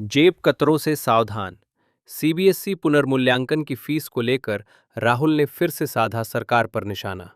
जेब कतरों से सावधान। सीबीएसई पुनर्मूल्यांकन की फीस को लेकर राहुल ने फिर से साधा सरकार पर निशाना।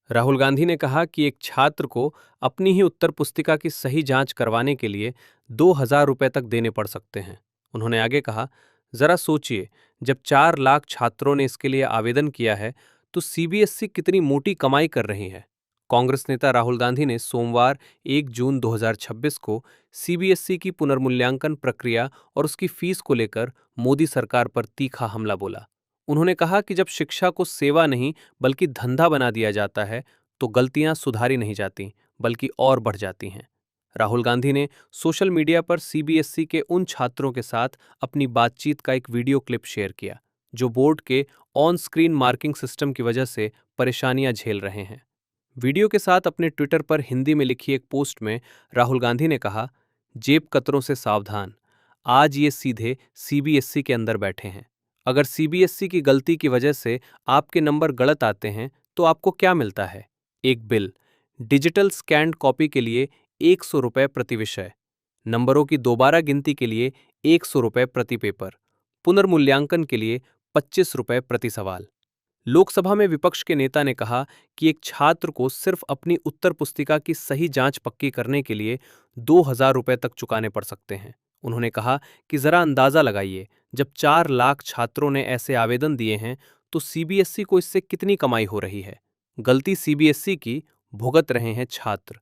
राहुल गांधी ने कहा कि एक छात्र को अपनी ही उत्तर पुस्तिका की सही जांच करवाने के लिए 2,000 रुपए तक देने पड़ सकते हैं। उन्होंने आगे कहा, जरा सोचिए, जब 4 लाख छात्रों ने इसके लिए आवेदन किया है तो सीबीएसई कितनी मोटी कमाई कर रही है। कांग्रेस नेता राहुल गांधी ने सोमवार 1 जून 2026 को सीबीएसई की पुनर्मूल्यांकन प्रक्रिया और उसकी फीस को लेकर मोदी सरकार पर तीखा हमला बोला। उन्होंने कहा कि जब शिक्षा को सेवा नहीं बल्कि धंधा बना दिया जाता है तो गलतियां सुधारी नहीं जाती बल्कि और बढ़ जाती हैं। राहुल गांधी ने सोशल मीडिया पर सीबीएसई के उन छात्रों के साथ अपनी बातचीत का एक वीडियो क्लिप शेयर किया जो बोर्ड के ऑन स्क्रीन मार्किंग सिस्टम की वजह से परेशानियां झेल रहे हैं। वीडियो के साथ अपने ट्विटर पर हिंदी में लिखी एक पोस्ट में राहुल गांधी ने कहा, जेब कतरों से सावधान, आज ये सीधे सीबीएसई के अंदर बैठे हैं। अगर सीबीएसई की गलती की वजह से आपके नंबर गलत आते हैं तो आपको क्या मिलता है? एक बिल, डिजिटल स्कैन्ड कॉपी के लिए 100 रुपए प्रति विषय, नंबरों की दोबारा गिनती के लिए 100 रुपए प्रति पेपर, पुनर्मूल्यांकन के लिए 25 रुपए प्रति सवाल। लोकसभा में विपक्ष के नेता ने कहा कि एक छात्र को सिर्फ अपनी उत्तर पुस्तिका की सही जांच पक्की करने के लिए 2,000 रुपए तक चुकाने पड़ सकते हैं। उन्होंने कहा कि जरा अंदाजा लगाइए, जब 4 लाख छात्रों ने ऐसे आवेदन दिए हैं तो सीबीएसई को इससे कितनी कमाई हो रही है। गलती सीबीएसई की, भुगत रहे हैं छात्र।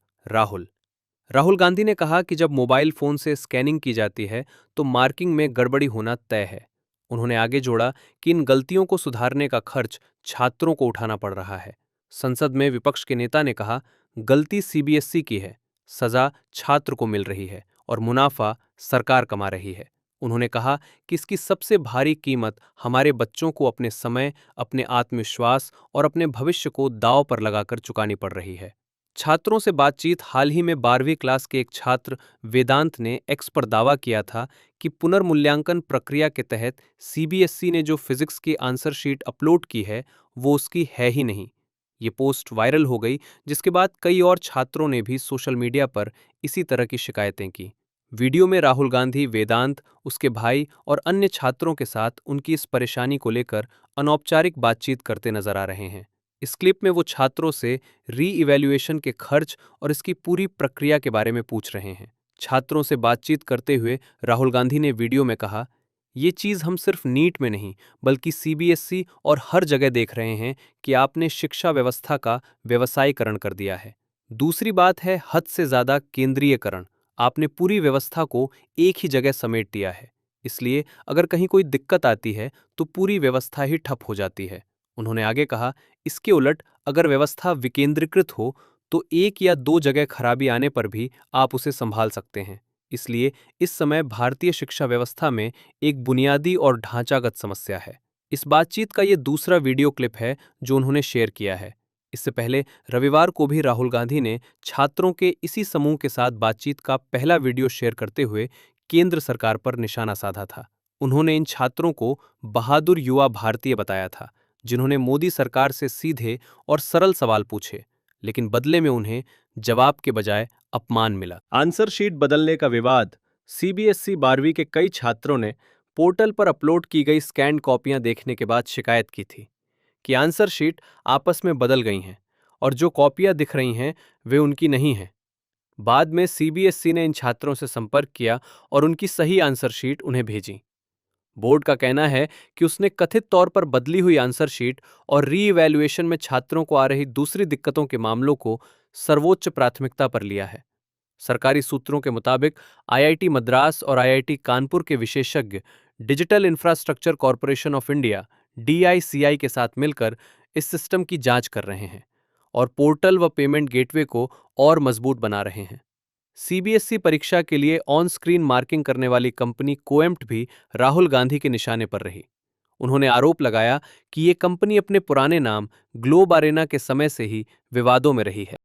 राहुल गांधी ने कहा कि जब मोबाइल फोन से स्कैनिंग की जाती है तो मार्किंग में गड़बड़ी होना तय है। उन्होंने आगे जोड़ा कि इन गलतियों को सुधारने का खर्च छात्रों को उठाना पड़ रहा है। संसद में विपक्ष के नेता ने कहा, गलती सीबीएसई की है, सजा छात्र को मिल रही है और मुनाफा सरकार कमा रही है। उन्होंने कहा कि इसकी सबसे भारी कीमत हमारे बच्चों को अपने समय, अपने आत्मविश्वास और अपने भविष्य को दांव पर लगाकर चुकानी पड़ रही है। छात्रों से बातचीत। हाल ही में 12वीं क्लास के एक छात्र वेदांत ने एक्स पर दावा किया था कि पुनर्मूल्यांकन प्रक्रिया के तहत सीबीएसई ने जो फिजिक्स की आंसर शीट अपलोड की है वो उसकी है ही नहीं। ये पोस्ट वायरल हो गई, जिसके बाद कई और छात्रों ने भी सोशल मीडिया पर इसी तरह की शिकायतें की। वीडियो में राहुल गांधी वेदांत, उसके भाई और अन्य छात्रों के साथ उनकी इस परेशानी को लेकर अनौपचारिक बातचीत करते नजर आ रहे हैं। इस क्लिप में वो छात्रों से री इवैल्यूएशन के खर्च और इसकी पूरी प्रक्रिया के बारे में पूछ रहे हैं। छात्रों से बातचीत करते हुए राहुल गांधी ने वीडियो में कहा, ये चीज हम सिर्फ नीट में नहीं बल्कि सीबीएसई और हर जगह देख रहे हैं कि आपने शिक्षा व्यवस्था का व्यवसायीकरण कर दिया है। दूसरी बात है हद से ज्यादा केंद्रीयकरण। आपने पूरी व्यवस्था को एक ही जगह समेट दिया है, इसलिए अगर कहीं कोई दिक्कत आती है तो पूरी व्यवस्था ही ठप हो जाती है। उन्होंने आगे कहा, इसके उलट अगर व्यवस्था विकेंद्रीकृत हो तो एक या दो जगह खराबी आने पर भी आप उसे संभाल सकते हैं। इसलिए इस समय भारतीय शिक्षा व्यवस्था में एक बुनियादी और ढांचागत समस्या है। इस बातचीत का ये दूसरा वीडियो क्लिप है जो उन्होंने शेयर किया है। इससे पहले रविवार को भी राहुल गांधी ने छात्रों के इसी समूह के साथ बातचीत का पहला वीडियो शेयर करते हुए केंद्र सरकार पर निशाना साधा था। उन्होंने इन छात्रों को बहादुर युवा भारतीय बताया था, जिन्होंने मोदी सरकार से सीधे और सरल सवाल पूछे, लेकिन बदले में उन्हें जवाब के बजाय अपमान मिला। आंसर शीट बदलने का विवाद। सीबीएसई 12वीं के कई छात्रों ने पोर्टल पर अपलोड की गई स्कैन कॉपियां देखने के बाद शिकायत की थी कि आंसर शीट आपस में बदल गई हैं और जो कॉपियां दिख रही हैं वे उनकी नहीं हैं। बाद में सीबीएसई ने इन छात्रों से संपर्क किया और उनकी सही आंसर शीट उन्हें भेजी। बोर्ड का कहना है कि उसने कथित तौर पर बदली हुई आंसर शीट और री इवैल्यूएशन में छात्रों को आ रही दूसरी दिक्कतों के मामलों को सर्वोच्च प्राथमिकता पर लिया है। सरकारी सूत्रों के मुताबिक आईआईटी मद्रास और आईआईटी कानपुर के विशेषज्ञ digital infrastructure corporation of India DICI के साथ मिलकर इस सिस्टम की जांच कर रहे हैं और पोर्टल व पेमेंट गेटवे को और मजबूत बना रहे हैं। सीबीएसई परीक्षा के लिए ऑन स्क्रीन मार्किंग करने वाली कंपनी कोएम्प्ट भी राहुल गांधी के निशाने पर रही। उन्होंने आरोप लगाया कि ये कंपनी अपने पुराने नाम ग्लोब अरेना के समय से ही विवादों में रही है।